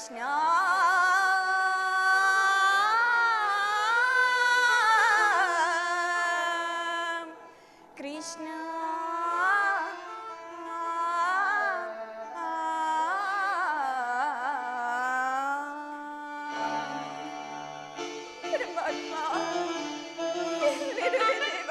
ಕೃಷ್ಣ ಕೃಷ್ಣ ಪರಮಾತ್ಮ ಎಲ್ಲಿರುವೆ ದೇವ?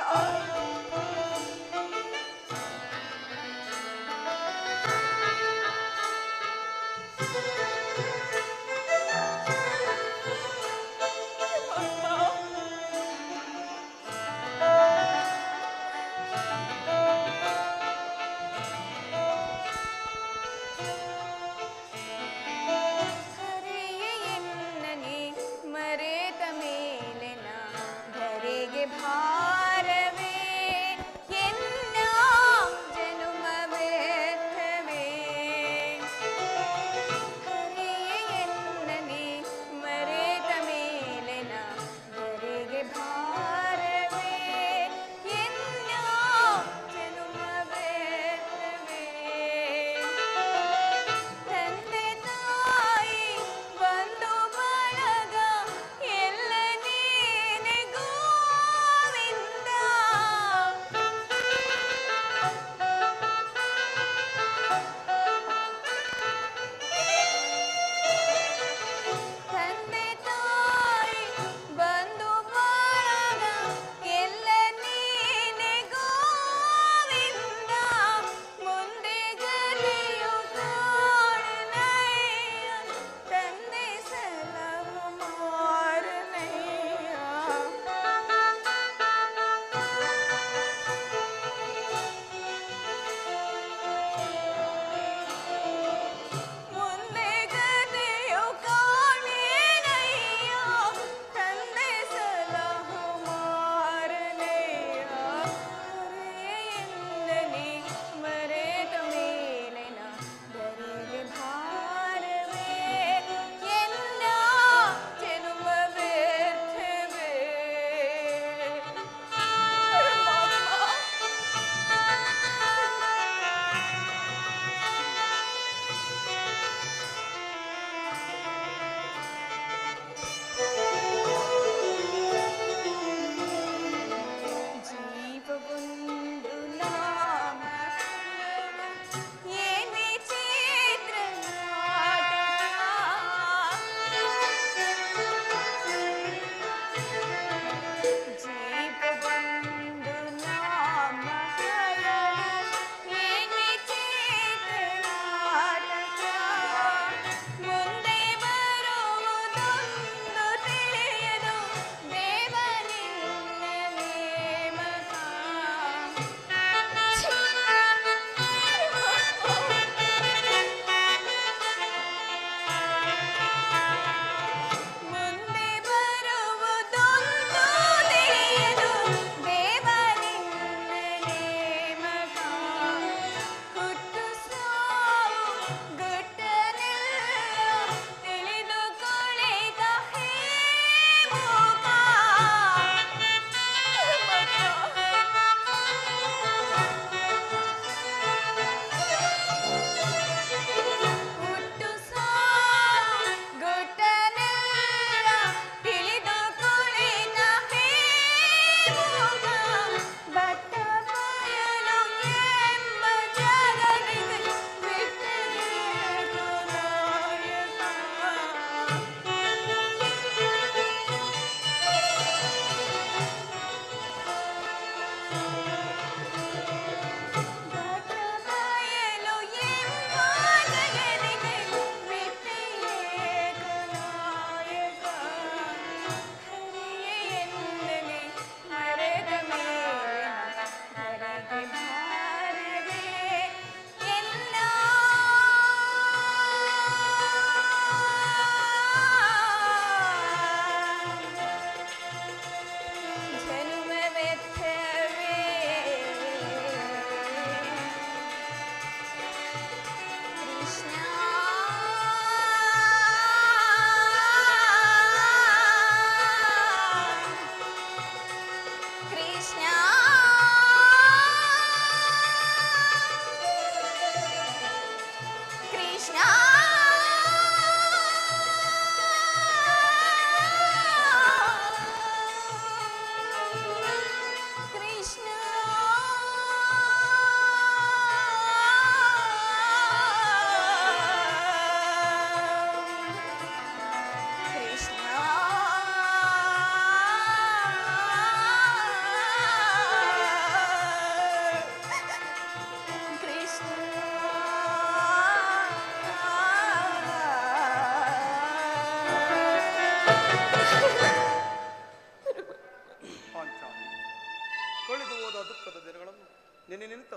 ನಿನ್ನೆ ನಿಂತ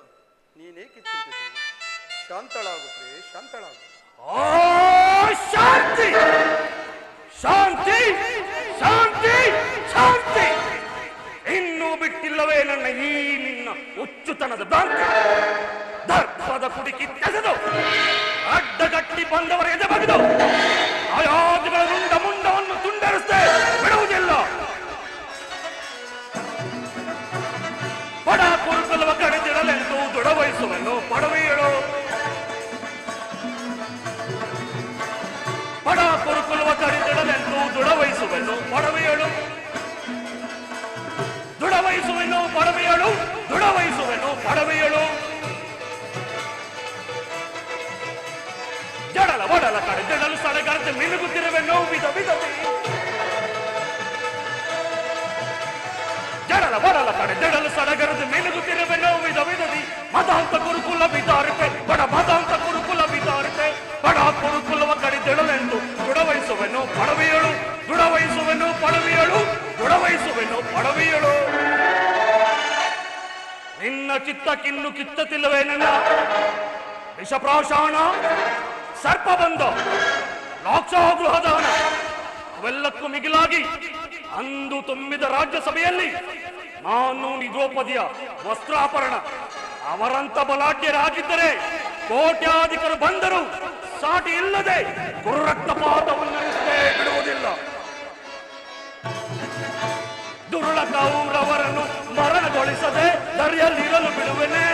ನೀನೇಕೆ ಚಿಂತಿಸಿ? ಶಾಂತಳಾಗು ಪ್ರೇ, ಶಾಂತಳಾಗು. ಶಾಂತಿ ಶಾಂತಿ ಶಾಂತಿ ಶಾಂತಿ. ಇನ್ನೂ ಬಿಟ್ಟಿಲ್ಲವೇ ನನ್ನ ಈ ನಿನ್ನ ಹುಚ್ಚುತನದ ಭ್ರಾಂತಿ? ದರ್ಪದ ಕುಡಿಕಿ ತೆಗೆದು ಅಡ್ಡಗಟ್ಟಿ ಬಂದವರ ಎದೆ ಬಗೆದು ಆಯಾದಿಗಳ ರುಂಡ ಮುಂಡವನ್ನು ತುಂಡರಿಸದೆ ಬಿಡುವುದಿಲ್ಲ. ಬಡ ಕುರುಕುಲವ ಕಡಿದಿಡಲೆಂದು ದೃಢವಹಿಸುವೆನು ಪಡವೆಯಳು. ಬಡ ಕುರುಕುಲವ ಕಡಿದಿಡಲೆಂದು ದೃಢವಹಿಸುವೆನು ಪಡವೆಯಳು. ದೃಢವಹಿಸುವೆನು ಪಡವೆಯಳು. ದೃಢವಹಿಸುವೆನು ಪಡವೆಯಳು. ಜಡಲ ಒಡಲ ಕಡೆ ಜಡಲು ಸಡಗರತೆ ಮಿನುಗುತ್ತಿರುವೆನು ವಿಧ ವಿಧದಿ. ಜಡಲ ಒಡಲ ಕಡೆ ಜಡಲು ಸಡಗರತೆ ಮಿನುಗುತ್ತಿರುವೆನು ವಿಧ ವಿಧದಿ. ಮದಾಂತ ಗುರುಕುಲ ಬಿದಾರಿತೆ ಬಡ ಮದಾಂತ ಗುರುಕುಲ ಬಿದಾರಿತೆ. ಬಡ ಗುರುಕುಲವ ಕಡಿದೆಳಲೆಂದು ದೃಢವಹಿಸುವೆನು ಪಡವೆಯಳು. ದೃಢವಹಿಸುವೆನು ಪಡವೆಯಳು. ದೃಢವಹಿಸುವೆನು ಪಡವೆಯಳು. ನಿನ್ನ ಚಿತ್ತಕ್ಕಿನ್ನು ಕಿತ್ತತಿಲ್ಲವೇ ನನ್ನ ವಿಷಪ್ರಾಶಾಣ ಸರ್ಪಬಂಧ ಲಾಕ್ಷಾಗೃಹದಾನ ಅವೆಲ್ಲಕ್ಕೂ ಮಿಗಿಲಾಗಿ ಅಂದು ತುಂಬಿದ ರಾಜ್ಯಸಭೆಯಲ್ಲಿ ನಾನು ದ್ರೌಪದಿಯ ವಸ್ತ್ರಾಪರಣ ಅವರಂತ ಬಲಾಢ್ಯರಾಗಿದ್ದರೆ ಕೋಟ್ಯಾಧಿಕರು ಬಂದರು ಸಾಟಿ ಇಲ್ಲದೆ ಗುರುರಕ್ತಪಾತವನ್ನು ನಡೆಸದೆ ಬಿಡುವುದಿಲ್ಲ. ದುರುಳ ಕೌರವರನ್ನು ಮರಣಗೊಳಿಸದೆ ದರಿಯಲ್ಲಿರಲು ಬಿಡುವೆನೆ.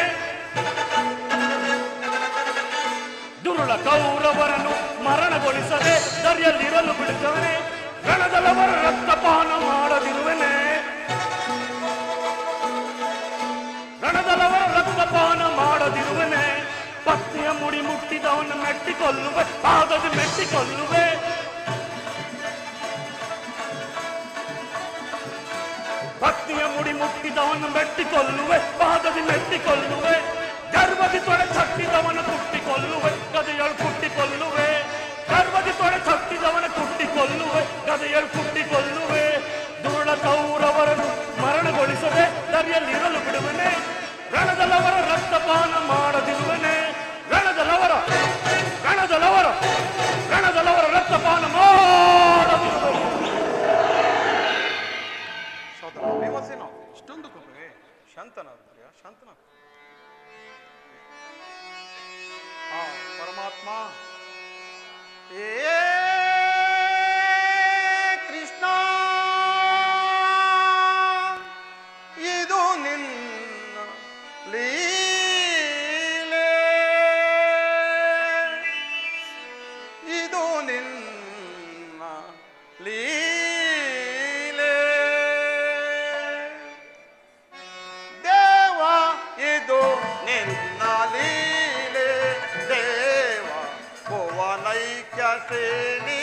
ದುರುಳ ಕೌರವರನ್ನು ಮರಣಗೊಳಿಸದೆ ದರಿಯಲ್ಲಿರಲು ಬಿಡುತ್ತವನೆ. ರಣದಲ್ಲವರ ರಕ್ತಪಾನ ಮಾಡದಿರುವೆನೆ. ರಣದಲ್ಲವರ ರಕ್ತಪಾನ ಮಾಡದಿರುವೆನೆ. ಪತ್ನಿಯ ಮುಡಿ ಮುಟ್ಟಿದವನು ಮೆಟ್ಟಿಕೊಳ್ಳುವೆ. ಪಾದದ ಮೆಟ್ಟಿಕೊಳ್ಳುವೆ. ಪತ್ನಿಯ ಮುಡಿ ಮುಟ್ಟಿದವನು ಮೆಟ್ಟಿಕೊಳ್ಳುವೆ. ಪಾದದಿ ಮೆಟ್ಟಿಕೊಳ್ಳುವೆ. ಗರ್ಭದಿ ತೊಡೆ ತಟ್ಟಿದವನ ಕುಟ್ಟಿಕೊಳ್ಳುವೆ. ಗದೆಯಳು ಕುಟ್ಟಿಕೊಳ್ಳುವೆ. ಗರ್ಭದಿ ತೊಡೆ ತಟ್ಟಿದವನ ಕುಟ್ಟಿಕೊಳ್ಳುವೆ. ಗದೆಯಳು ಕುಟ್ಟಿಕೊಳ್ಳುವೆ. ದುರುಳ ಕೌರವರನ್ನು ಮರಣಗೊಳಿಸದೆ ದರಿಯಲ್ಲಿರಲು ಬಿಡುವನೆ. ರಣದಲ್ಲವರ ರಕ್ತಪಾನ ಮಾಡದಿರುವನೆ. ರಣದಲ್ಲವರ ರಣದಲ್ಲವರ ರಣದಲ್ಲವರ ರಕ್ತಪಾನ ಮಾಡದಿರುವನೆ. ಸೋದರ ಭೀಮಸೇನ, ಇಷ್ಟೊಂದು ಕೋಪವೇ? ಶಾಂತನಾಗ ಪ್ರಿಯ, ಶಾಂತನಾಗ. ಪರಮಾತ್ಮ ಕೃಷ್ಣ, ಇದು ನಿನ್ನ ಲೀಲೆ. ಇದು ನಿನ್ನ ಲೀಲೆ ದೇವ. ಇದು ನಿನ್ನ ಲೀಲೆ ದೇವ. ಭುವನೈಕ್ಯ ಸೇನಿ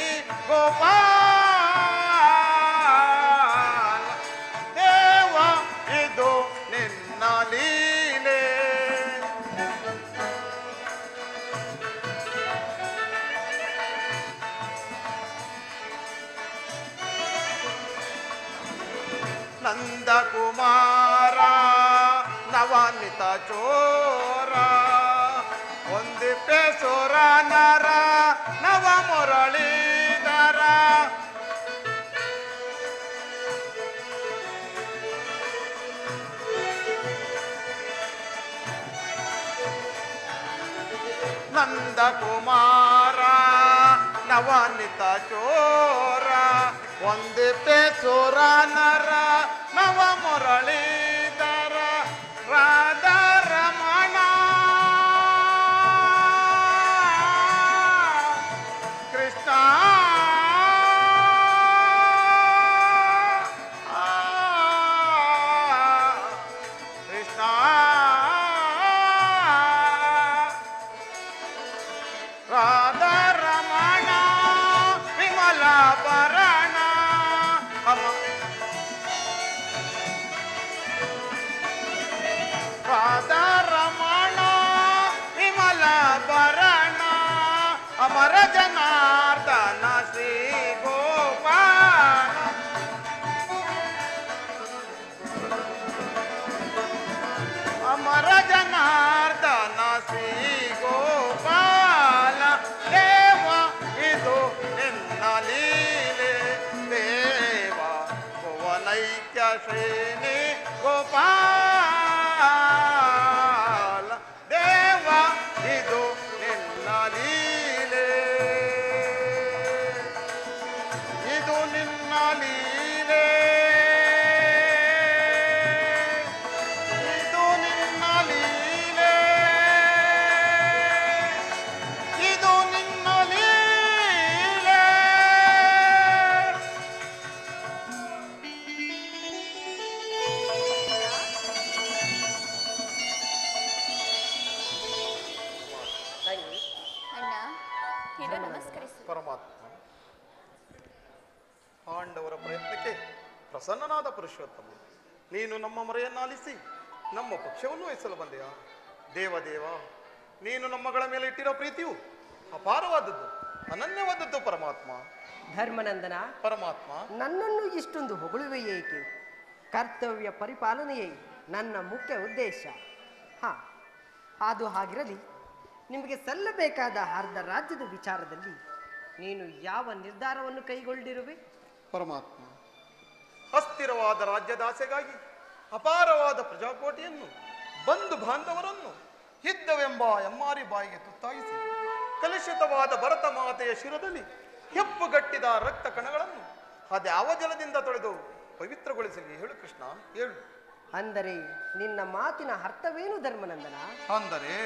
ಗೋಪಾಲ ದೇವ. ಇದು ನಿನ್ನ ಲೀಲೆ. ನಂದಕುಮಾರ ನವನಿತ ಚೋರ ಒಂದಿಪ್ಪೆ ಸೋರ ನರ ನವ ಮುರಳೀಧರ. ನಂದಕುಮಾರ ನವನಿತ ಚೋರ ಒಂದಿಪ್ಪೆ ಸೋರ ನರ ನವ ಮುರಳೀಧರ. ರಾಧಾ ರಮಣ ಕೃಷ್ಣ ಕೃಷ್ಣ ರಾಧಾ ರಮಣ ವಿಮಲ ಭರಣ ಶ್ರೇಣಿ ಗೋಪಾಲ ದೇವ ಇದು ನಿನ್ನ ಲೀಲೆ, ಇದು ನಿನ್ನ ಲೀಲೆ, ಇದು ನಿನ್ನ ಲೀಲೆ, ಇದು ನಿನ್ನ ಲೀಲೆ. ತಂಗಿ, ಅಣ್ಣ ಇದು ನಮಸ್ಕರಿಸು. ಪರಮಾತ್ಮ, ಪಾಂಡವರ ಪ್ರಯತ್ನಕ್ಕೆ ಪ್ರಸನ್ನನಾದ ಪುರುಷೋತ್ತಮ, ನೀನು ನಮ್ಮ ಮೊರೆಯನ್ನಾಲಿಸಿ ನಮ್ಮ ಪಕ್ಷವನ್ನು ವಹಿಸಲು ಬಂದೆಯ. ದೇವದೇವ, ನೀನು ನಮ್ಮಗಳ ಮೇಲೆ ಇಟ್ಟಿರೋ ಪ್ರೀತಿಯು ಅಪಾರವಾದದ್ದು, ಅನನ್ಯವಾದದ್ದು. ಪರಮಾತ್ಮ, ಧರ್ಮನಂದನ, ಪರಮಾತ್ಮ, ನನ್ನನ್ನು ಇಷ್ಟೊಂದು ಹೊಗಳುವೆ ಏಕೆ? ಕರ್ತವ್ಯ ಪರಿಪಾಲನೆಯೇ ನನ್ನ ಮುಖ್ಯ ಉದ್ದೇಶ. ಅದು ಹಾಗಿರಲಿ, ನಿಮಗೆ ಸಲ್ಲಬೇಕಾದ ಅರ್ಧ ರಾಜ್ಯದ ವಿಚಾರದಲ್ಲಿ ನೀನು ಯಾವ ನಿರ್ಧಾರವನ್ನು ಕೈಗೊಂಡಿರುವೆ? ಪರಮಾತ್ಮ, ಅಸ್ಥಿರವಾದ ರಾಜ್ಯದಾಸೆಗಾಗಿ ಅಪಾರವಾದ ಪ್ರಜಾಕೋಟಿಯನ್ನು, ಬಂಧು ಬಾಂಧವರನ್ನು ಹಿದ್ದವೆಂಬ ಎಮ್ಮಾರಿ ಬಾಯಿಗೆ ತುತ್ತಾಗಿಸಿ ಕಲುಷಿತವಾದ ಭರತ ಮಾತೆಯ ಶಿರದಲ್ಲಿ ಹೆಪ್ಪುಗಟ್ಟಿದ ರಕ್ತ ಕಣಗಳನ್ನು ಅದ್ಯಾವ ಜಲದಿಂದ ತೊಳೆದು ಪವಿತ್ರಗೊಳಿಸಲಿ? ಹೇಳು ಕೃಷ್ಣ, ಹೇಳು. ಅಂದರೆ ನಿನ್ನ ಮಾತಿನ ಅರ್ಥವೇನು ಧರ್ಮನಂದನ? ಅಂದರೆ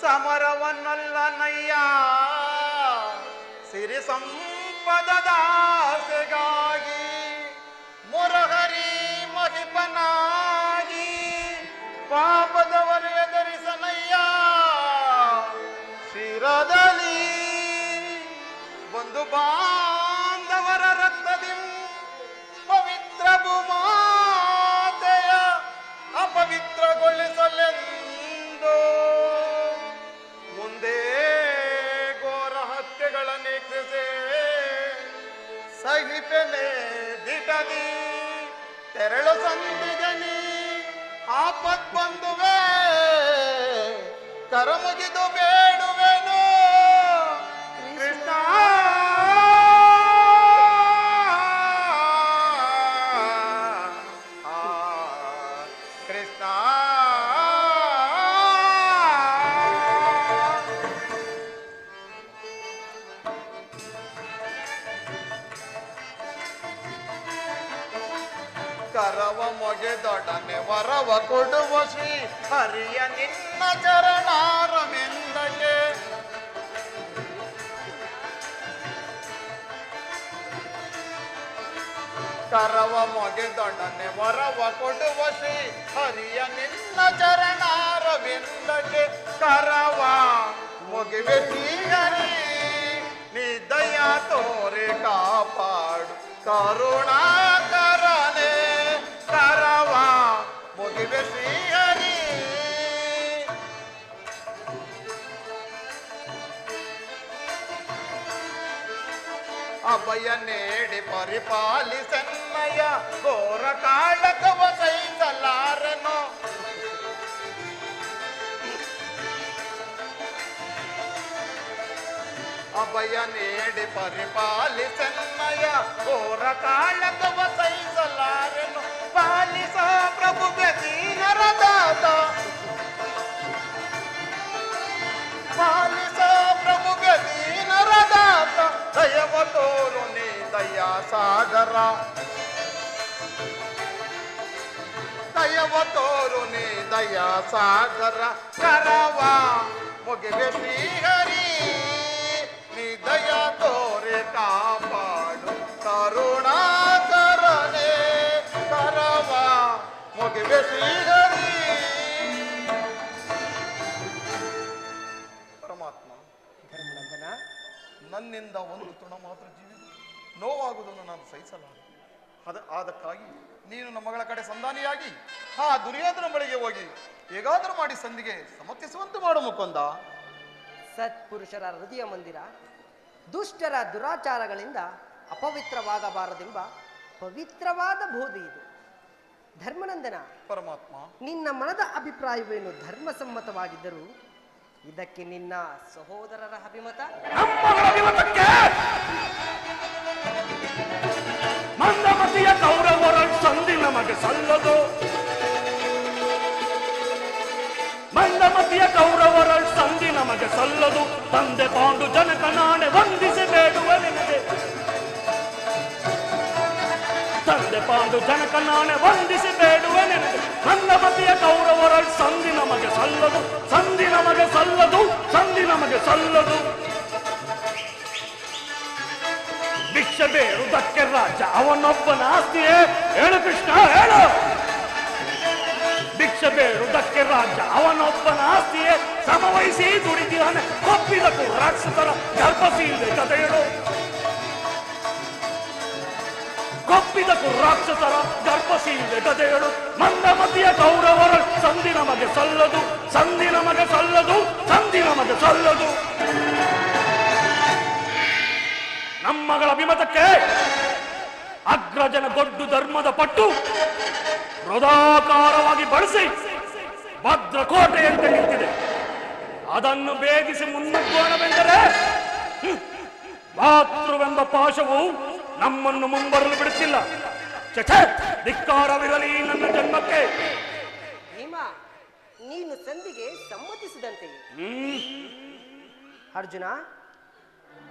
ಸಮರವನ್ನಲ್ಲ ನಯ್ಯ, ಸಿರಿ ಸಂಪದದಾಸೆಗಾಗಿ ಮುರಹರಿ ಮಹಿಪನಾಗಿ ಪಾಪದವರ ಎದುರಿಸನಯ್ಯ ಶಿರದಲ್ಲಿ ಒಂದು ಬಾಂಧವರ ರಕ್ತದಿ ಪವಿತ್ರ ಭೂಮಾತೆಯ ಅಪವಿತ್ರಗೊಳಿಸಲೆಂದು ಮುಂದೆ ಘೋರ ಹತ್ಯೆಗಳನ್ನೆಕ್ಕಿಸೆ ಸಹಿಪೆನೆ ದಿಟದಿ ತೆರಳು ಸಂದಿಗನಿ ಆಪತ್ ಬಂದುವೆ ಕರಮುಗಿದು ಬೇಡುವೆನು ಕೃಷ್ಣ. ಕೃಷ್ಣ, ಕರವ ಮೊಗೆದೊಡನೆ ವರವ ಕೊಡುವ ಶ್ರೀ ಹರಿಯ ನಿನ್ನ ಚರಣಾರವಿಂದಕ್ಕೆ ಕರವ ಮೊಗೆದೊಡನೆ ವರವ ಕೊಡುವ ಶ್ರೀ ಹರಿಯ ನಿನ್ನ ಚರಣಾರವಿಂದಕ್ಕೆ ಕರವ ಮುಗಿವೆ ಶ್ರೀಹರಿ ನೀ ದಯಾ ತೋರೆ ಕಾಪಾಡು ಕರುಣಾಕರನೆ ಕರವ ಮುಗಿವೆ ಶ್ರೀಹರಿ. ಅಭಯ ನೀಡಿ ಪರಿಪಾಲಿಸನ್ನಯ ಘೋರ ಕಾಳಕವ ಸಹಿಸಲಾರನು ಅಭಯ ನೀಡಿ ಪರಿಪಾಲಿಸನ್ನಯ ಘೋರ ಕಾಳಕವ ಸಹಿಸಲಾರನು ಪಾಲಿಸ ಪ್ರಭು ದೀನರ ದಾತ ಪಾಲಿಸ ಪ್ರಭು ದೀನರ ದಾತ ದಯವ ತೋರು ನೀ ದಯಾ ಸಾಗರ ದಯವ ತೋರು ನೀ ದಯಾ ಸಾಗರ ಕರವ ಮುಗಿವೆ ಶ್ರೀಹರಿ ನೀ ದಯಾ ತೋರೆ ಕಾಪಾಡು ಕರುಣಾಕರನೆ ಕರವ ಮುಗಿವೆ ಶ್ರೀಹರಿ. ಪರಮಾತ್ಮ, ಧರ್ಮನಂದನ, ನನ್ನಿಂದ ಒಂದು ತೃಣ ಮಾತ್ರ ಜೀವಿ ನೋವಾಗುವುದನ್ನು ನಾನು ಸಹಿಸಲಾರೆ. ಅದಕ್ಕಾಗಿ ನೀನು ನಮ್ಮಗಳ ಕಡೆ ಸಂಧಾನಿಯಾಗಿ ಆ ದುರ್ಯೋಧನ ಬಳಿಗೆ ಹೋಗಿ ಹೇಗಾದರೂ ಮಾಡಿ ಸಂಧಿಗೆ ಸಮರ್ಥಿಸುವಂತೆ ಮಾಡು ಮುಕುಂದ. ಸತ್ಪುರುಷರ ಹೃದಯ ಮಂದಿರ ದುಷ್ಟರ ದುರಾಚಾರಗಳಿಂದ ಅಪವಿತ್ರವಾಗಬಾರದೆಂಬ ಪವಿತ್ರವಾದ ಬೋಧೆ ಇದು. ಧರ್ಮನಂದನ, ಪರಮಾತ್ಮ, ನಿನ್ನ ಮನದ ಅಭಿಪ್ರಾಯವೇನು ಧರ್ಮಸಮ್ಮತವಾಗಿದ್ದರೂ ಇದಕ್ಕೆ ನಿನ್ನ ಸಹೋದರರ ಅಭಿಮತ? ನಮ್ಮ ಅಭಿಮತಕ್ಕೆ ಮಂದ ಸಲ್ಲದು. ತಂದೆ ಪಾಂಡು ಜನಕ ನಾಣೆ ವಂದಿಸಿ ಬೇಡುವ ನಿನಗೆ. ತಂದೆ ಪಾಂಡು ಜನಕ ನಾಣೆ ವಂದಿಸಿ ಬೇಡುವ ನಿನಗೆ. ನನ್ನ ಮತಿಯ ಕೌರವರ ಸಂಧಿ ನಮಗೆ ಸಲ್ಲದು. ಸಂಧಿ ನಮಗೆ ಸಲ್ಲದು. ಸಂಧಿ ನಮಗೆ ಸಲ್ಲದು. ಭಿಕ್ಷೆ ಬೇರುವುದಕ್ಕೆ ರಾಜ್ಯ ಅವನೊಬ್ಬನ ಆಸ್ತಿಯೇ? ಹೇಳು ಕೃಷ್ಣ ಹೇಳು. ಭಿಕ್ಷೆ ಬೇರುವುದಕ್ಕೆ ರಾಜ್ಯ ಅವನೊಬ್ಬನ ಆಸ್ತಿಯೇ? ಸಮವಹಿಸಿ ದುಡಿದಿದ್ದಾನೆ ಒಪ್ಪಿದ ರಾಕ್ಷಸರ ಗರ್ಭಸೀಲೆ ಕಥೆಗಳು. ಕೊಪ್ಪಿದ ರಾಕ್ಷಸರ ಗರ್ಭಸೀಲೆ ಗದೆಗಳು. ಮಂದಮತಿಯ ಕೌರವರ ಸಂಧಿ ನಮಗೆ ಸಲ್ಲದು. ಸಂಧಿ ನಮಗೆ ಸಲ್ಲದು. ಸಂಧಿ ನಮಗೆ ಸಲ್ಲದು. ನಮ್ಮಗಳ ಅಭಿಮತಕ್ಕೆ ಅಗ್ರಜನ ದೊಡ್ಡ ಧರ್ಮದ ಪಟ್ಟು ಹೃದಯಾಕಾರವಾಗಿ ಬಳಸಿ ಭದ್ರಕೋಟೆಯಂತೆ ನಿಂತಿದೆ. ಅದನ್ನು ಭೇದಿಸಿ ಮುನ್ನುಗ್ಗೋಣವೆಂದರೆ ಮಾತೃವೆಂಬ ಪಾಶವು ನಮ್ಮನ್ನು ಮುಂಬರಲು ಬಿಡುತ್ತಿಲ್ಲ. ಧಿಕ್ಕಾರವಿರಲಿ ನನ್ನ ಜನ್ಮಕ್ಕೆ. ಭೀಮ, ನೀನು ಸಂಧಿಗೆ ಸಮ್ಮತಿಸಿದಂತೆಯೇ. ಅರ್ಜುನ,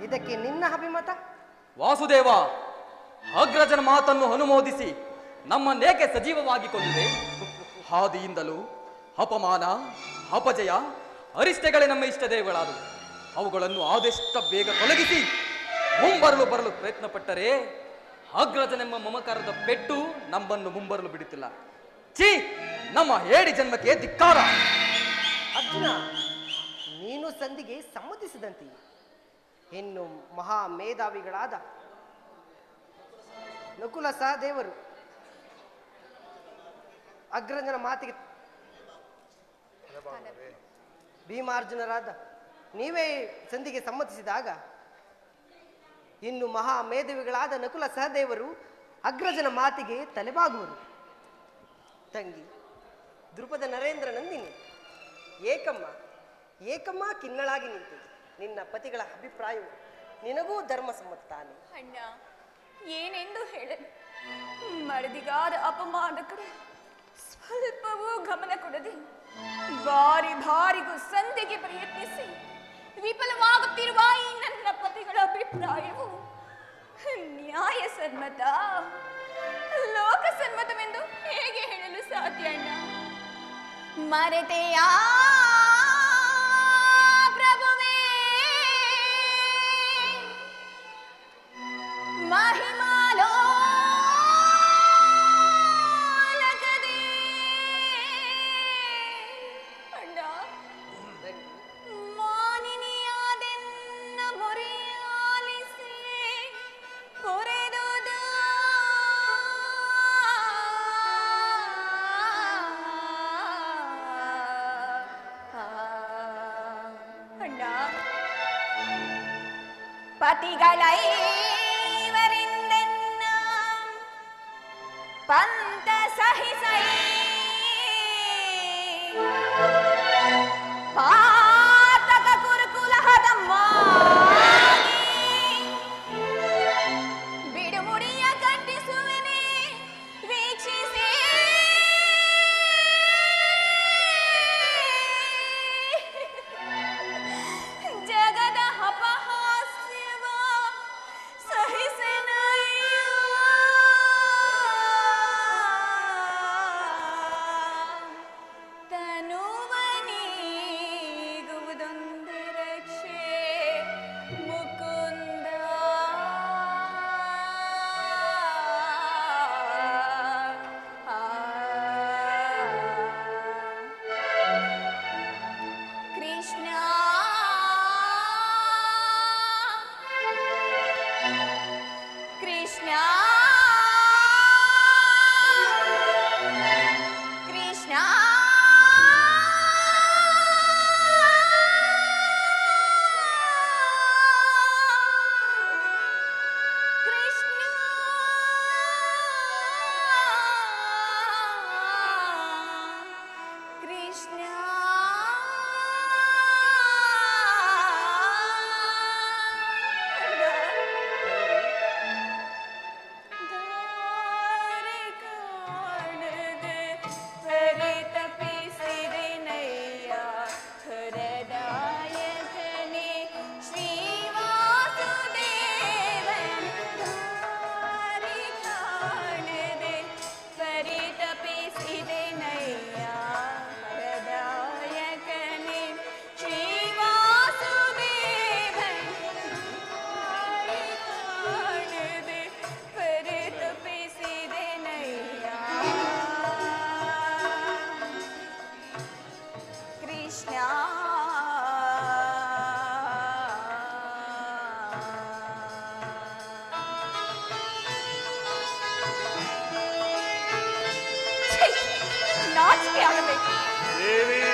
ಇದಕ್ಕೆ ನಿನ್ನ ಅಭಿಮತ? ವಾಸುದೇವ, ಅಗ್ರಜನ ಮಾತನ್ನು ಅನುಮೋದಿಸಿ ನಮ್ಮನ್ನೇಕೆ ಸಜೀವವಾಗಿ ಕೊಂದಿದೆ? ಹಾದಿಯಿಂದಲೂ ಅಪಮಾನ, ಅಪಜಯ, ಅರಿಷ್ಟಗಳೇ ನಮ್ಮ ಇಷ್ಟ ದೇವಗಳಾದವು. ಅವುಗಳನ್ನು ಆದಷ್ಟ ಬೇಗ ತೊಲಗಿಸಿ ಮುಂಬರಲು ಪ್ರಯತ್ನ ಪಟ್ಟರೆ ಅಗ್ರಜನೆಂಬ ಮಮಕಾರದ ಪೆಟ್ಟು ನಮ್ಮನ್ನು ಮುಂಬರಲು ಬಿಡುತ್ತಿಲ್ಲ. ಛೀ, ನಮ್ಮ ಹೇಡಿ ಜನ್ಮಕ್ಕೆ ಧಿಕ್ಕಾರ. ಅರ್ಜುನ, ನೀನು ಸಂಧಿಗೆ ಸಮ್ಮತಿಸಿದಂತೆಯೇ. ಇನ್ನು ಮಹಾ ಮೇಧಾವಿಗಳಾದ ನಕುಲ ಸಹದೇವರು ಅಗ್ರಜನ ಮಾತಿಗೆ ಭೀಮಾರ್ಜುನರಾದ ನೀವೇ ಸಂಧಿಗೆ ಸಮ್ಮತಿಸಿದಾಗ ಇನ್ನು ಮಹಾ ಮೇಧಾವಿಗಳಾದ ನಕುಲ ಸಹದೇವರು ಅಗ್ರಜನ ಮಾತಿಗೆ ತಲೆಬಾಗುವರು. ತಂಗಿ ದ್ರುಪದ ನರೇಂದ್ರ ನಂದಿನಿ, ಏಕಮ್ಮ ಕಿನ್ನಳಾಗಿ ನಿಂತು ನಿನ್ನ ಪತಿಗಳ ಅಭಿಪ್ರಾಯವು ನಿನಗೂ ಧರ್ಮಸಮ್ಮತ ತಾನೆ. ಅಣ್ಣ, ಏನೆಂದು ಹೇಳಲು? ಮರದಿಗಾದ ಅಪಮಾನಕರು ಸ್ವಲ್ಪವೂ ಗಮನ ಕೊಡದೆ ಬಾರಿಗೂ ಸಂಧಿಗೆ ಪ್ರಯತ್ನಿಸಿ ವಿಫಲವಾಗುತ್ತಿರುವ ಈ ನನ್ನ ಪತಿಗಳ ಅಭಿಪ್ರಾಯವು ನ್ಯಾಯಸಮ್ಮತ, ಲೋಕಸಮ್ಮತವೆಂದು ಹೇಗೆ ಹೇಳಲು ಸಾಧ್ಯ ಅಣ್ಣ? ಮರೆತೆಯಾ ಪ್ರಭುವೇ ಮಹಿಮಾಲೋ ಪತಿಗಳೈವರಿಂದೆನ್ನ ಪಂತ ಸಹಿಸೈ ಪಾತಕ ಕುರುಕುಲಹದಮ್ಮ ಬಿಡುಮುಡಿಯ ಕಟ್ಟಿಸುವೆನೆ ವೀಕ್ಷಿಸಿ. ಜಗದ ಅಪಹಾಸ್ಯವ ಸಹಿಸೆನಯ್ಯ. ತನುವನಿ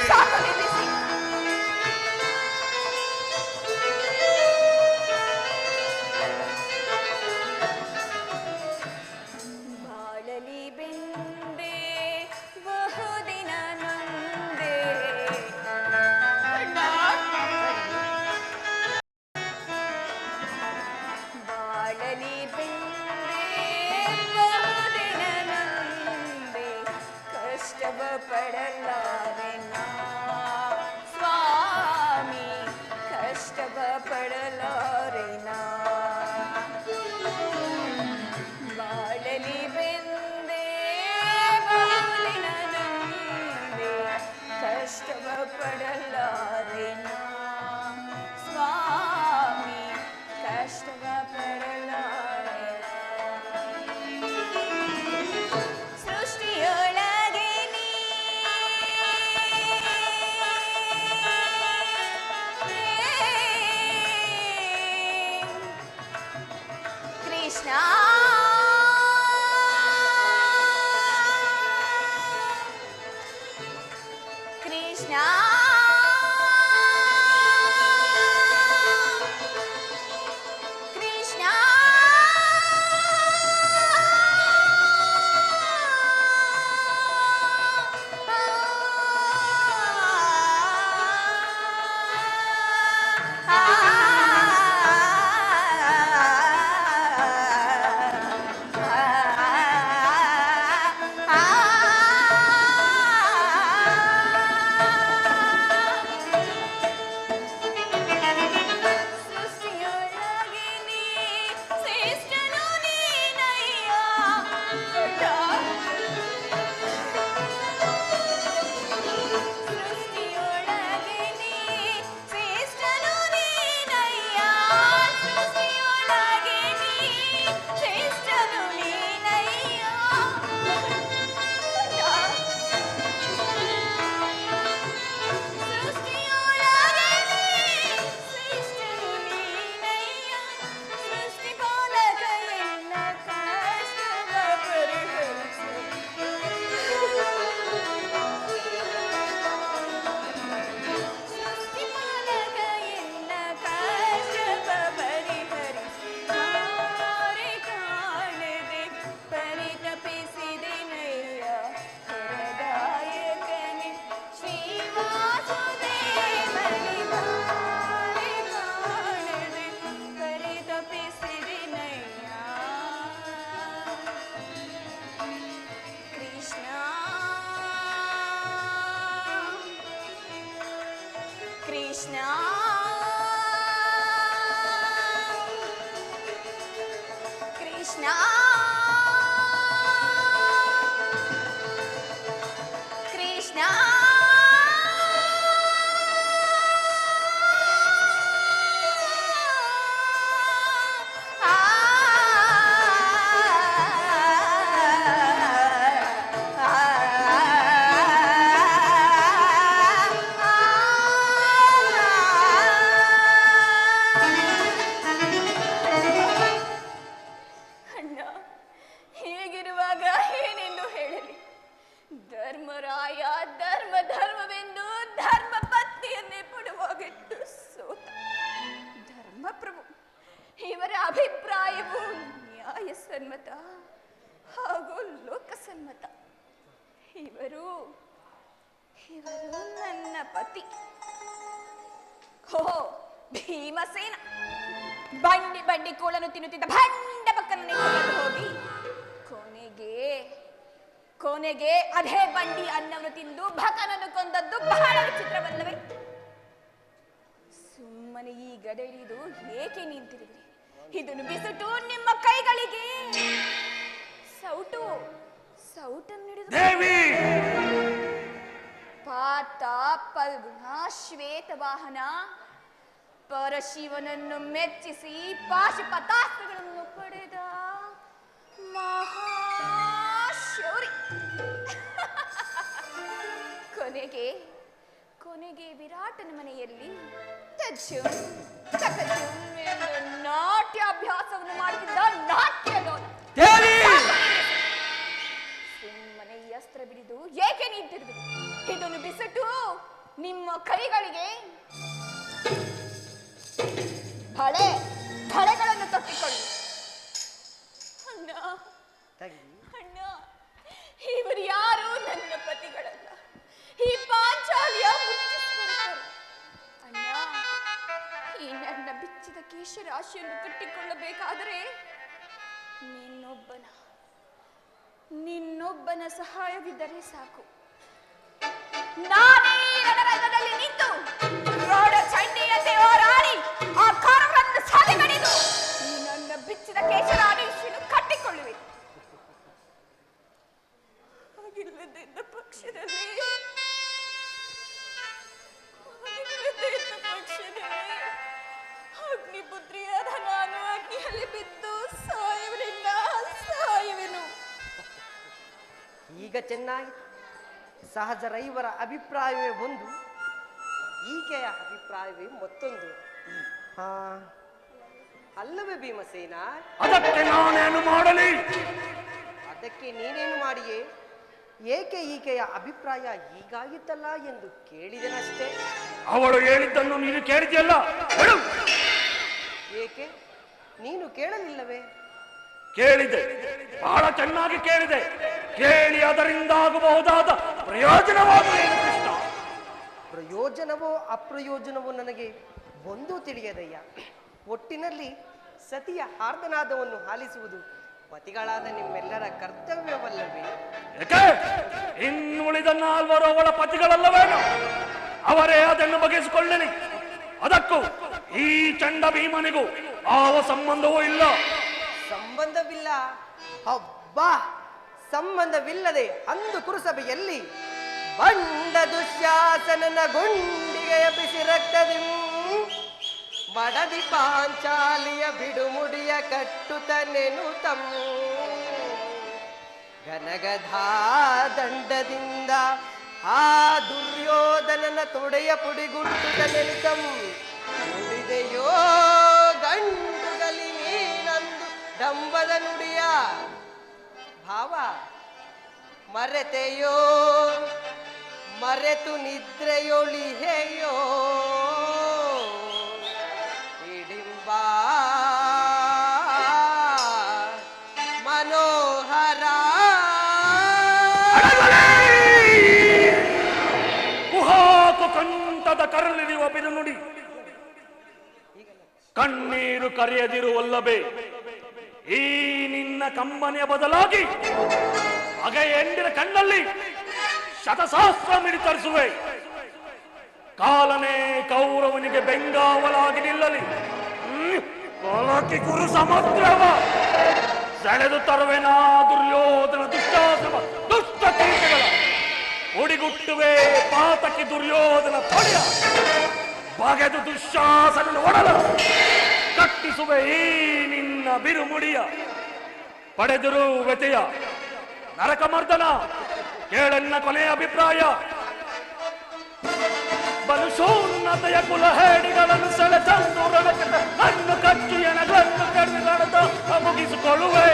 ಸಾಕು ನಿಲ್ಲಿಸಿ. ಬಾಳಲಿ ಬೆಂದೆ ಬಹುದಿನ ನೊಂದೆ. ಬಾಳಲಿ ಬೆಂದೆ ಬಹುದಿನ ನೊಂದೆ. ಕಷ್ಟವ ಪಡಲಾರೆ ನಾ ಸ್ವಾಮಿ, ಕಷ್ಟವ ಪಡಲಾರೆ ನಾ. ಬಾಳಲಿ ಬೆಂದೆ ಬಹುದಿನ ನೊಂದೆ. ಕಷ್ಟವ ಪಡಲಾರೆ ನಾ ಸ್ವಾಮಿ, ಕಷ್ಟವ ಪಡಲಾರೆ ನಾ. ಸೃಷ್ಟಿಯೊಳಗೆ ನೀ ಕೃಷ್ಣ, ಕೃಷ್ಣ, ಕೃಷ್ಣ. ಸೃಷ್ಟಿಯೊಳಗೆ ನೀ ಶ್ರೇಷ್ಠನು ನೀನಯ್ಯ. ಸೃಷ್ಟಿಯೊಳಗೆ ನೀ ಶ್ರೇಷ್ಠನು ನೀನಯ್ಯ. ಸೃಷ್ಟಿಯೊಳಗೆ ನೀ ಶ್ರೇಷ್ಠನು ನೀನಯ್ಯ. ಸೃಷ್ಟಿಯೊಳಗೆ ನೀ ಶ್ರೇಷ್ಠನು ನೀನಯ್ಯ. ಸೃಷ್ಟಿಪಾಲಕ ಎನ್ನ ಕಷ್ಟವ ಪರಿಹರಿಸು. ಸೃಷ್ಟಿಪಾಲಕ ಎನ್ನ ಕಷ್ಟವ ಪರಿಹರಿಸು. ಮಾರೆ ಕಾಣದೆ ಪರಿತಪಿಸಿದೆನಯ್ಯ. ಹೊರದಾಯಕನೇ ಶ್ರೀವಾಸುದೇವನೇ. ಮಾರೆ ಕಾಣದೆ ಪರಿತಪಿಸಿದೆನಯ್ಯ. ಕೃಷ್ಣ, ಕೃಷ್ಣ, ಕೃಷ್ಣ, ಕೃಷ್ಣ. ಅಣ್ಣ, ಹೀಗಿರುವಾಗ ಏನೆಂದು ಹೇಳಲಿ? ಧರ್ಮರಾಯ ಧರ್ಮವೆಂದು ಧರ್ಮ ಪತ್ನಿಯನ್ನೇ ಪಡುವಾಗಿಟ್ಟು ಸೋತ. ಧರ್ಮಪ್ರಭು ಇವರ ಅಭಿಪ್ರಾಯವು ನ್ಯಾಯಸಮ್ಮತ ಹಾಗೂ ಲೋಕಸಮ್ಮತ. ಇವರು ನನ್ನ ಪತಿ. ಹೋ ಭೀಮಸೇನ, ಬಂಡಿ ಕೋಳನ್ನು ತಿನ್ನುತ್ತಿದ್ದ ಭಂಡ ಪಕ್ಕನೇ ಹೋಗಿ ಕೊನೆಗೆ ಅದೇ ಬಂಡಿ ಅನ್ನವನ್ನು ತಿಂದು ಭಕನನ್ನು ಕೊಂದದ್ದು ಬಹಳ ವಿಚಿತ್ರವಲ್ಲವೇ? ಸುಮ್ಮನೆ ಈ ಗದೆ ಹಿಡಿದು ಏಕೆ ನಿಂತಿರುವಿರಿ? ಇದನ್ನು ಬಿಸಿಟು ನಿಮ್ಮ ಕೈಗಳಿಗೆ. ಸೌಟನ್ನು ಹಿಡಿದು ಪಾತ ಪಲ್ಗುಣ ಶ್ವೇತವಾಹನ ಪರಶಿವನನ್ನು ಮೆಚ್ಚಿಸಿ ಪಾಶುಪತಾಸ್ತ್ರಗಳನ್ನು ಪಡೆದ ಮಹಾಶೌರಿ. ಕೊನೆಗೆ ವಿರಾಟನ ಮನೆಯಲ್ಲಿ ನಾಟ್ಯಾಭ್ಯಾಸವನ್ನು ಮಾಡುತ್ತಿದ್ದ ನಾಟ್ಯಲೋಲ. ಸುಮ್ಮನೆ ಅಸ್ತ್ರ ಬಿಡಿದು ಏಕೆ ನಿಂತಿರುವುದು? ಇದನ್ನು ಬಿಸಿಟು ನಿಮ್ಮ ಕೈಗಳಿಗೆ ಬಳೆಗಳನ್ನು ತೊಟ್ಟಿಕೊಳ್ಳಿ. ಅಣ್ಣ ಅಣ್ಣ, ಇವರು ಯಾರು ನನ್ನ ಪತಿಗಳಲ್ಲ, ಈ ಪಾಂಚಾಲಿಯ ಮುಚ್ಚಿಸ್ಬರುತ್ತಾರೆ. ಅಣ್ಣ, ಈ ನನ್ನ ಬಿಚ್ಚಿದ ಕೇಶರಾಶಿಯನ್ನು ಕಟ್ಟಿಕೊಳ್ಳಬೇಕಾದರೆ ನಿನ್ನೊಬ್ಬನ ಸಹಾಯವಿದ್ದರೆ ಸಾಕು. ನಾನೇ ರಣರಂಗದಲ್ಲಿ ನಿಂತು ರೋಡ ಚಂಡಿಯಂತೆ ಹೋರಾಡಿ ಆ ಕಾರವನ್ನು ಸಾಲಿಗಡಿದು ಈ ನನ್ನ ಬಿಚ್ಚಿದ ಕೇಶರಾಶಿಯನ್ನು ಕಟ್ಟಿಕೊಳ್ಳುವೆ. ಹಾಗಿಲ್ಲದಿದ್ದ ಪಕ್ಷದಲ್ಲಿ ಅಗ್ನಿಪುತ್ರಿಯಾದ ನಾನು ಅಗ್ನಿಯಲ್ಲಿ ಬಿದ್ದು ಸಾಯುವೆನು. ಈಗ ಚೆನ್ನಾಗಿ ಸಹಜ ರೈವರ ಅಭಿಪ್ರಾಯವೇ ಒಂದು, ಈಕೆಯ ಅಭಿಪ್ರಾಯವೇ ಮತ್ತೊಂದು. ಅಲ್ಲವೇ ಭೀಮಸೇನ? ಅದಕ್ಕೆ ನಾನೇನು ಮಾಡಲಿ? ಅದಕ್ಕೆ ನೀನೇನು ಮಾಡಿಯೇ? ಏಕೆ ಈಕೆಯ ಅಭಿಪ್ರಾಯ ಹೀಗಾಗಿತ್ತಲ್ಲ ಎಂದು ಕೇಳಿದನಷ್ಟೇ. ಅವಳು ಹೇಳಿದ್ದನ್ನು ನೀನು ಕೇಳಿದೆಯಲ್ಲ? ಏಕೆ ನೀನು ಕೇಳಲಿಲ್ಲವೇ? ಕೇಳಿದೆ, ಬಹಳ ಚೆನ್ನಾಗಿ ಕೇಳಿದೆ. ಕೇಳಿ ಅದರಿಂದ ಆಗಬಹುದಾದ ಪ್ರಯೋಜನವಾದ ಏನು ಕೃಷ್ಣ? ಪ್ರಯೋಜನವೋ ಅಪ್ರಯೋಜನವೋ ನನಗೆ ಒಂದೂ ತಿಳಿಯದಯ್ಯ. ಒಟ್ಟಿನಲ್ಲಿ ಸತಿಯ ಆರ್ಧನಾದವನ್ನು ಆಲಿಸುವುದು ಪತಿಗಳಾದ ನಿಮ್ಮೆಲ್ಲರ ಕರ್ತವ್ಯವಲ್ಲವೇ? ಏಕೆ ಇನ್ನುಳಿದ 4 ಅವಳ ಪತಿಗಳಲ್ಲವೇನು? ಅವರೇ ಅದನ್ನು ಬಗೆಸಿಕೊಳ್ಳಲಿ. ಅದಕ್ಕೂ ಈ ಚಂಡ ಭೀಮನಿಗೂ ಯಾವ ಸಂಬಂಧವೂ ಇಲ್ಲ. ಸಂಬಂಧವಿಲ್ಲ? ಹಬ್ಬಾ, ಸಂಬಂಧವಿಲ್ಲದೆ ಅಂದು ಕುರುಸಭೆಯಲ್ಲಿ ಬಂಡ ದುಶ್ಯಾಸನನ ಗುಂಡಿಗೆಯ ಬಿಸಿ ರಕ್ತದಿ ಮಡದಿ ಪಾಂಚಾಲಿಯ ಬಿಡುಮುಡಿಯ ಕಟ್ಟುತ್ತನೆನುತಂ ಘನಗಧಾ ದಂಡದಿಂದ ಆ ದುರ್ಯೋಧನನ ತೊಡೆಯ ಪುಡಿಗುಟ್ಟುತ್ತನೆನುತಂ ನುಡಿದೆಯೋ ಗಂಡುಗಲಿ ನೀನಂದು ಡಂಬದ ನುಡಿಯ ಭಾವ ಮರೆತೆಯೋ ಮರೆತು ನಿದ್ರೆಯೊಳಿಹೆಯೋ ಹಿಡಿಂಬ ಮನೋಹರ ಕುಹಾಕು ಕಂಠದ ಕರಳಿರುವ ಬಿರುನುಡಿ ಕಣ್ಣೀರು ಕರೆಯದಿರುವಲ್ಲವೇ? ಈ ನಿನ್ನ ಕಂಬನಿಯ ಬದಲಾಗಿ ಹಾಗೆ ಎಂಡಿನ ಕಣ್ಣಲ್ಲಿ ಶತಸಹಸ್ರ ಮಿಡಿತರಿಸುವೆ. ಕಾಲನೇ ಕೌರವನಿಗೆ ಬೆಂಗಾವಲಾಗಿ ನಿಲ್ಲಲಿ. ಕುರು ಸಮುದ್ರವ ಸೆಳೆದು ತರುವೆನಾ ದುರ್ಯೋಧನ ದುಷ್ಟಾಸವ ದುಷ್ಟ ಕೀಟಗಳ ಒಡಿಗುಟ್ಟುವೆ ಪಾತಕಿ ದುರ್ಯೋಧನ ತೊಡೆಯ ಬಗೆದು ದುಶ್ಯಾಸನ ಒಡಲ ಕಟ್ಟಿಸುವೆ ಈ ನಿನ್ನ ಬಿರುಮುಡಿಯ. ಪಡೆದರು ವ್ಯತೆಯ ನರಕಮರ್ದನ ಕೇಳನ್ನ ಕೊನೆಯ ಅಭಿಪ್ರಾಯ. ಬಲುಶೋನ್ನತೆಯ ಕುಲಹೇಡಿಗಳನ್ನು ಸೆಳೆತಂದು ಹಣ್ಣು ಕಚ್ಚಿ ಎನಗಳನ್ನು ಕಡಿದು ಮುಗಿಸಿಕೊಳ್ಳುವೆ.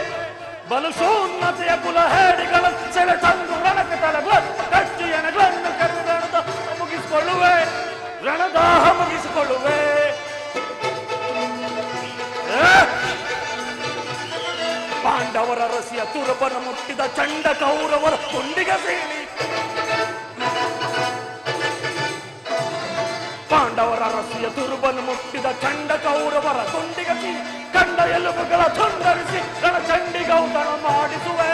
ಬಲುಶೋನ್ನತೆಯ ಕುಲಹೇಡಿಗಳ ಸೆಳೆತಂದು ಕಚ್ಚಿ ಎನಗಳನ್ನು ಕಡಿದು ಮುಗಿಸಿಕೊಳ್ಳುವೆ. ರಣದಾಹ ಮುಗಿಸಿಕೊಳ್ಳುವೆ. ಪಾಂಡವರ ರಸಿಯ ತುರುಬನ ಮುಟ್ಟಿದ ಚಂಡ ಕೌರವರ ತುಂಡಿಗೆ ಸೇರಿ ಪಾಂಡವರ ರಸಿಯ ತುರುಬನ ಮುಟ್ಟಿದ ಚಂಡ ಕೌರವರ ತುಂಡಿಗೆ ಸೇರಿ ಕಂಡ ಎಲುಬುಗಳ ತುಂಡರಿಸಿ ರಣಚಂಡಿಗೌತಣ ಮಾಡಿಸುವೆ.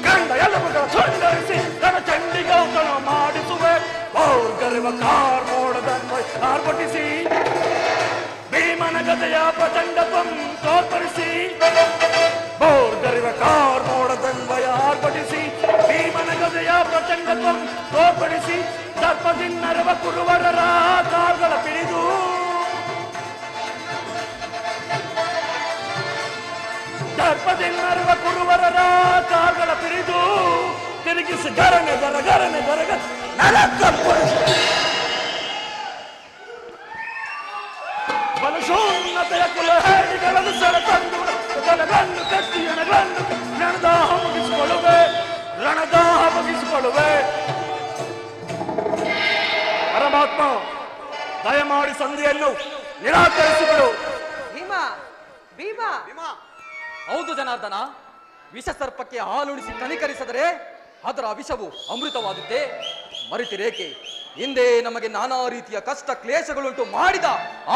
ಕಂಡ ಎಲುಬುಗಳ ತುಂಡರಿಸಿ ರಣಚಂಡಿಗೌತಣ ಮಾಡಿಸುವೆ. ಗರಿವ ಕಾರ್ ಮೋಡದನ್ನು ಆರ್ಭಟಿಸಿ ಭೀಮನ ಗದೆಯ ಪ್ರಚಂಡತ್ವಂ ತೋರ್ಪಡಿಸಿ ಬೋರ್ಗರಿವ ಕಾರ್ ಮೋಡದನ್ವಯ ಆರ್ಭಟಿಸಿ ಭೀಮನ ಗದೆಯ ಪ್ರಚಂಡತ್ವಂ ತೋರ್ಪಡಿಸಿ ದರ್ಪದಿನ್ನರವ ಕುರುವರರ ಕಾರ್ಗಳ ಪಿಡಿದು ದರ್ಪದಿನ್ನರವ ಕುರುವರರ ಕಾರ್ಗಳ ಪಿಡಿದು ತಿರುಗಿಸಿ ಗರನೆ ಗರಗ ಬಲಶೋನ್ನತೆಯ ಕುಲಹೇಡಿಗಳನ್ನು ಸೆಳೆತಂದು ತಲೆಗಳನ್ನು ಕಟ್ಟಿ ಎಣಗಳನ್ನು ನೆನೆದಾಹ ಮುಗಿಸಿಕೊಳ್ಳುವೆ. ರಣದಾಹ ಮುಗಿಸಿಕೊಳ್ಳುವೆ. ಪರಮಾತ್ಮ, ದಯಮಾಡಿ ಸಂಧಿಯನ್ನು ನಿರಾಕರಿಸಿಬಿಡು. ಭೀಮ ಭೀಮ ಹೌದು ಜನಾರ್ದನ, ವಿಷ ಸರ್ಪಕ್ಕೆ ಹಾಲುಣಿಸಿ ಕನಿಕರಿಸಿದರೆ ಅದರ ವಿಷವು ಅಮೃತವಾಗುತ್ತೆ. ಮರೆತಿರೇಕೆ? ಹಿಂದೆ ನಮಗೆ ನಾನಾ ರೀತಿಯ ಕಷ್ಟ ಕ್ಲೇಶಗಳುಂಟು ಮಾಡಿದ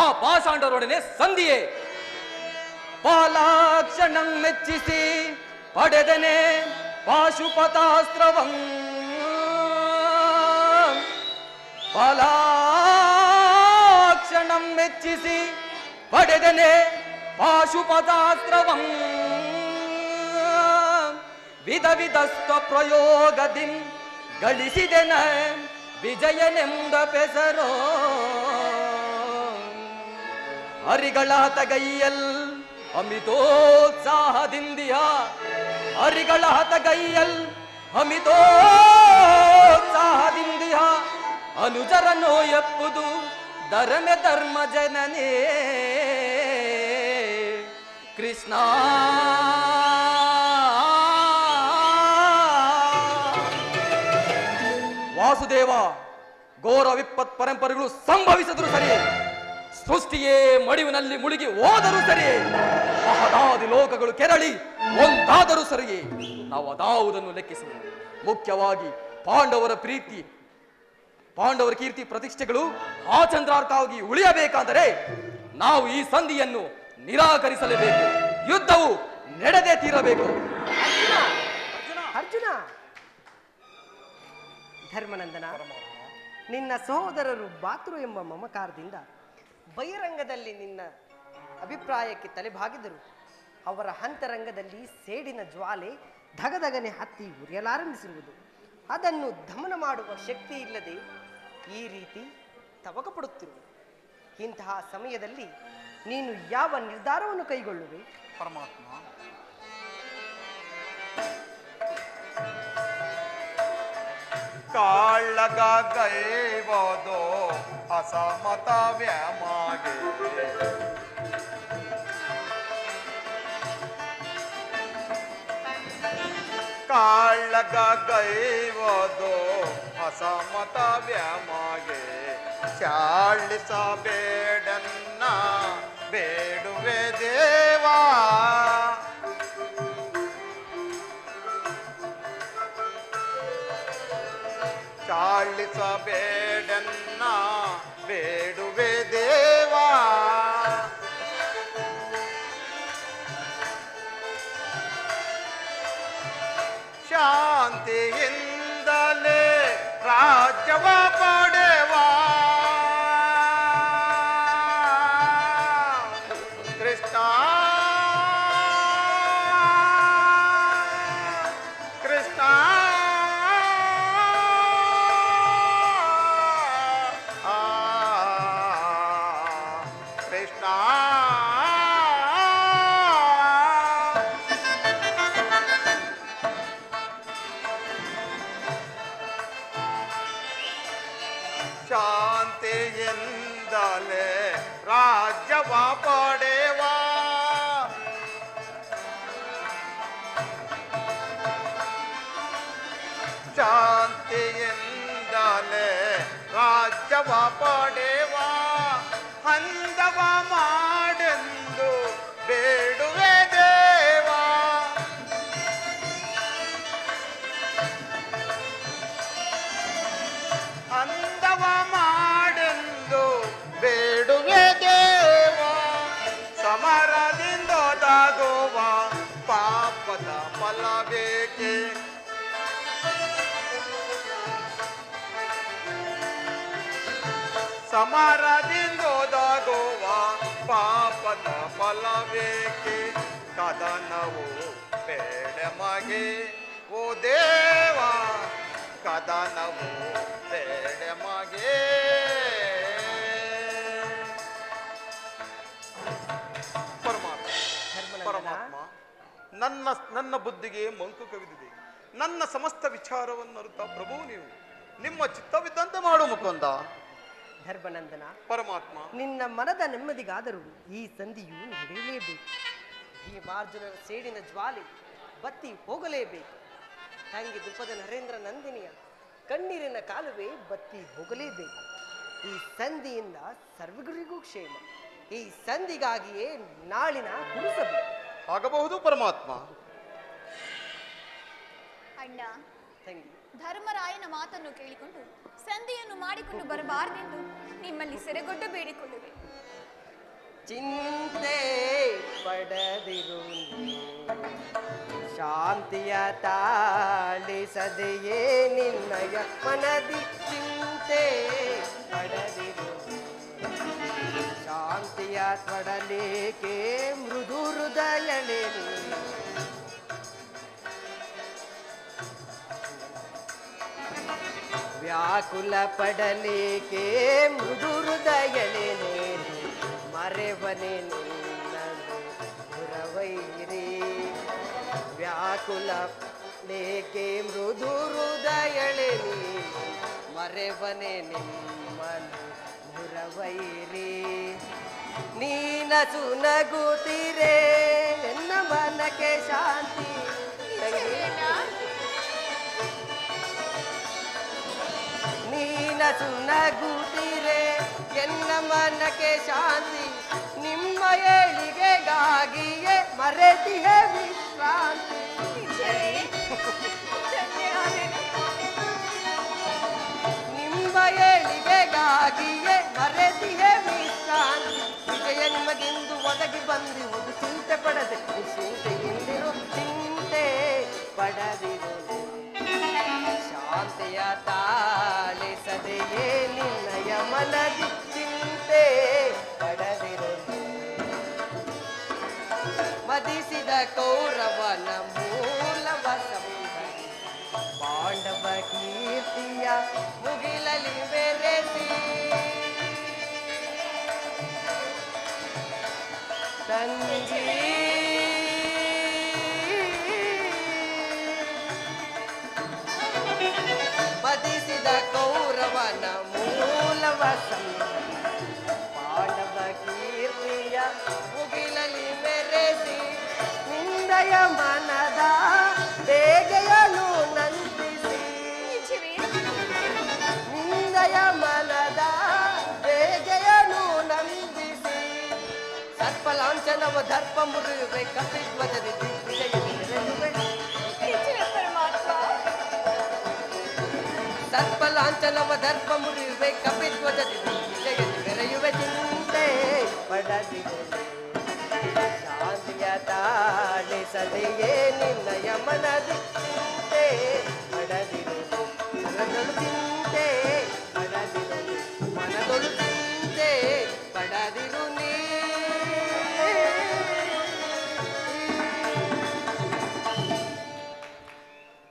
ಆ ಪಾಷಾಂಡರೊಡನೆ ಸಂಧಿಯೇ. ಪಾಲಾಕ್ಷಣಂ ಮೆಚ್ಚಿಸಿ ಪಡೆದನೆ ಪಾಶುಪತಾಸ್ತ್ರವಂ. ಪಾಲಾಕ್ಷಣಂ ಮೆಚ್ಚಿಸಿ ಪಡೆದನೆ ಪಾಶುಪತಾಸ್ತ್ರವಂ. ವಿಧ ವಿಧಸ್ಥ ಪ್ರಯೋಗದಿಂ ಗಳಿಸಿದೆನ ವಿಜಯನೆಂಬ ಪೆಸರೋ. ಹರಿಗಳ ಹತಗೈಯಲ್ ಅಮಿತೋತ್ಸಾಹದಿಂದಿಯ, ಹರಿಗಳ ಹತಗೈಯಲ್ ಅಮಿತೋತ್ಸಾಹದಿಂದಿಯ. ಅನುಜರ ನೋಯಪ್ಪುದು ಧರ್ಮ ಧರ್ಮ ಜನನೇ. ಕೃಷ್ಣ ವಾಸುದೇವ, ಘೋರ ವಿಪತ್ ಪರಂಪರೆಗಳು ಸಂಭವಿಸಿದ್ರು ಸರಿ, ಸೃಷ್ಟಿಯೇ ಮಡಿವಿನಲ್ಲಿ ಮುಳುಗಿ ಹೋದರೂ ಸರಿ, ಮಹದಾದಿ ಲೋಕಗಳು ಕೆರಳಿ ಒಂದಾದರೂ ಸರಿಯೇ, ನಾವು ಅದಾವುದನ್ನು ಲೆಕ್ಕಿಸುವುದು. ಮುಖ್ಯವಾಗಿ ಪಾಂಡವರ ಕೀರ್ತಿ ಪ್ರತಿಷ್ಠೆಗಳು ಆಚಂದ್ರಾರ್ಥವಾಗಿ ಉಳಿಯಬೇಕಾದರೆ ನಾವು ಈ ಸಂಧಿಯನ್ನು ನಿರಾಕರಿಸಲೇಬೇಕು. ಯುದ್ಧವು ನಡೆದೇ ತೀರಬೇಕು. ಅರ್ಜುನ, ಧರ್ಮನಂದನ, ನಿನ್ನ ಸಹೋದರರು ಬಾತೃ ಎಂಬ ಮಮಕಾರದಿಂದ ಬಹಿರಂಗದಲ್ಲಿ ನಿನ್ನ ಅಭಿಪ್ರಾಯಕ್ಕೆ ತಲೆಬಾಗಿದರು. ಅವರ ಅಂತರಂಗದಲ್ಲಿ ಸೇಡಿನ ಜ್ವಾಲೆ ಧಗಧಗನೆ ಹತ್ತಿ ಉರಿಯಲಾರಂಭಿಸಿರುವುದು. ಅದನ್ನು ದಮನ ಮಾಡುವ ಶಕ್ತಿ ಇಲ್ಲದೆ ಈ ರೀತಿ ತವಕಪಡುತ್ತಿರುವುದು. ಇಂತಹ ಸಮಯದಲ್ಲಿ ನೀನು ಯಾವ ನಿರ್ಧಾರವನ್ನು ಕೈಗೊಳ್ಳುವೆ? ಪರಮಾತ್ಮ, ಕಾಳಗ ಗೈವದೋ ಅಸಮತ ವ್ಯಾಮಾಗೆ, ಕಾಳಗ ಗೈವದೋ ಅಸಮತ ವ್ಯಾಮಾಗೆ. ಚಾಳಿಸಬೇಡನ್ನ ಬೇಡುವೆ ದೇವಾ, ಚಾಳಿಸಬೇಡನ್ನ ಬೇಡುವೆ ದೇವಾ. ಶಾಂತಿಯಿಂದಲೇ ರಾಜ್ಯವ ಪಡೆವಾ. ಕೃಷ್ಣ ಕೃಷ್ಣ ಕೃಷ್ಣ ಶಾಂತಿಯಿಂದಲೇ ರಾಜ್ಯವ ಪಡೆವಾ. ಶಾಂತಿಯಿಂದಲೇ ರಾಜ್ಯವ ಪಡೆವಾ. ಹಂದವ ಮಾಡೆಂದು ಬೇಡುವೆ ದೇವಾ. ಅಂದವ ಮಾಡೆಂದು ಬೇಡುವೆ ದೇವಾ. ಸಮರದಿಂದೊದಗುವ ಪಾಪದ ಫಲ ಬೇಕೆ? ಸಮರದಿಂದೊದಗುವ ಪಾಪದ ಫಲ ಬೇಕೆ? ಕದನವು ಬೇಡ ಮಗೆ ಓ ದೇವಾ, ಕದನವು ಬೇಡ ಮಗೆ. ಪರಮಾತ್ಮ, ನನ್ನ ಬುದ್ಧಿಗೆ ಮಂಕು ಕವಿದಿದೆ. ನನ್ನ ಸಮಸ್ತ ವಿಚಾರವನ್ನು ಅರಿತ ಪ್ರಭು ನೀವು. ನಿಮ್ಮ ಚಿತ್ತವಿದ್ದಂತೆ ಮಾಡು ಮುಕುಂದ. ಧರ್ಮನಂದನ, ಪರಮಾತ್ಮ, ನಿನ್ನ ಮನದ ನೆಮ್ಮದಿಗಾದರೂ ಈ ಸಂಧಿಯು ನಡೆಯಲೇಬೇಕು. ಭೀಮಾರ್ಜುನರ ಸೇಡಿನ ಜ್ವಾಲೆ ಬತ್ತಿ ಹೋಗಲೇಬೇಕು. ತಂಗಿ ದುಪ್ಪದ ನರೇಂದ್ರ ನಂದಿನಿಯ ಕಣ್ಣೀರಿನ ಕಾಲುವೆ ಬತ್ತಿ ಹೋಗಲೇಬೇಕು. ಈ ಸಂಧಿಯಿಂದ ಸರ್ವರಿಗೂ ಕ್ಷೇಮ. ಈ ಸಂಧಿಗಾಗಿಯೇ ನಾಳಿನ ಕುಡಿಸಬೇಕು. ಆಗಬಹುದು ಪರಮಾತ್ಮ. ಅಣ್ಣ, ತಂಗಿ, ಧರ್ಮರಾಯನ ಮಾತನ್ನು ಕೇಳಿಕೊಂಡು ಸಂಧಿಯನ್ನು ಮಾಡಿಕೊಂಡು ಬರಬಾರದೆಂದು ನಿಮ್ಮಲ್ಲಿ ಸೆರೆಗೊಡ್ಡ ಬೇಡಿಕೊಳ್ಳುವೆ. ಚಿಂತೆ ಪಡದಿರು, ಶಾಂತಿಯ ತಾಳಿಸದೆಯೇ ನಿನ್ನಯ ಮನದಿ. ಚಿಂತೆ ಪಡದಿರು, ಶಾಂತಿಯ ತೊಡಲೇಕೆ ಮೃದು ಹೃದಯಳೆ. ವ್ಯಾಕುಲ ಪಡಲೇಕೆ ಮೃದು ಹೃದಯಳೆ. ಮರೆವನೆ ನಿನ್ನದು ಪುರವೈರಿ. ವ್ಯಾಕುಲ ಲೇಕೆ ಮೃದು ಹೃದಯಳೆ. ಮರೆವನೆ ನಿಮ್ಮನು ಮುರವೈರಿ. ನೀನಸು ನಗುತ್ತೀರೆ ಎನ್ನ ಮನಕ್ಕೆ ಶಾಂತಿ. ನೀನಸು ನಗುತ್ತೀರೆ ಎನ್ನ ಮನಕ್ಕೆ ಶಾಂತಿ. ನಿಮ್ಮ ಏಳಿಗೆಗಾಗಿಯೇ ಮರೆತಿಹೆ ವಿಶ್ರಾಂತಿ. ನಿಮ್ಮ ಏಳಿಗೆಗಾಗಿಯೇ ಮರೆತಿಹೆ ವಿಶ್ರಾಂತಿ. ವಿಜಯ ನಿಮಗೆಂದು ಒದಗಿ ಬಂದಿರುವುದು ಚಿಂತೆ ಪಡದೆ. ಚಿಂತೆಯಿಂದಿರು, ಚಿಂತೆ ಪಡದಿರು. ಶಾಂತಿಯ ತಾಳಿಸದೆಯೇ ನಿನ್ನಯ ಮನದಿ. ಚಿಂತೆ ಪಡದಿರು. ಮದಿಸಿದ ಕೌರವನ ಮೂಲವ ಸಂಹರಿಸಿ ಪಾಂಡವ ಕೀರ್ತಿಯ ಮುಗಿಲಲಿ ಬೆರೆಸಿ. ತಂಗಿ, ಮದಿಸಿದ ಕೌರವನ ಮೂಲವ ಸಂಹರಿಸಿ ಪಾಂಡವ ಕೀರ್ತಿಯ ಮುಗಿಲಲಿ ಮೆರೆಸಿ. ನಿಂದಯ ಮನದ ಬೇಗೆಯನ್ನು ನಂದಿಸಿ. ನಿಂದಯ ಮನದ ಬೇಗೆಯನ್ನು ನಂದಿಸಿ. ಸರ್ಪಲಾಂಛನವ ದರ್ಪ ಮುರಿಯುವೆ ಕಪಿಧ್ವಜದಿ ದಿಗ್ವಿಜಯದಿ ಮೆರೆಯುವೆ. ಸರ್ಪಲಾಂಛನವ ದರ್ಪ ಮುರಿಯುವೆ ಕಪಿಧ್ವಜದಿ ದಿಗ್ವಿಜಯದಿ ಮೆರೆಯುವೆ. ಚಿಂತೆ ಪಡದಿರು, ಶಾಂತಿಯ ತಾಳಿಸದೆಯೇ ನಿನ್ನಯ ಮನದಿ. ಚಿಂತೆ ಪಡದಿರು, ಮನದೊಳು ಚಿಂತೆ ಪಡದಿರು. ಮನದೊಳು ಚಿಂತೆ ಪಡದಿರು ನೀ.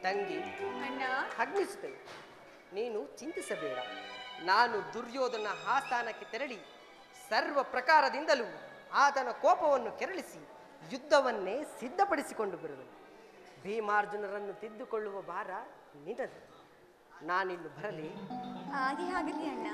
ತಂಗಿ, ಅಣ್ಣ, ಅಗ್ನಿಸುತ್ತೇವೆ. ನೀನು ಚಿಂತಿಸಬೇಡ. ನಾನು ದುರ್ಯೋಧನ ಆಸ್ಥಾನಕ್ಕೆ ತೆರಳಿ ಸರ್ವ ಪ್ರಕಾರದಿಂದಲೂ ಆತನ ಕೋಪವನ್ನು ಕೆರಳಿಸಿ ಯುದ್ಧವನ್ನೇ ಸಿದ್ಧಪಡಿಸಿಕೊಂಡು ಬರುವೆನು. ಭೀಮಾರ್ಜುನರನ್ನು ತಿದ್ದುಕೊಳ್ಳುವ ಭಾರ ನಿನ್ನದು. ನಾನಿನ್ನು ಬರಲಿ. ಹಾಗೆ ಆಗಲಿ ಅಣ್ಣ.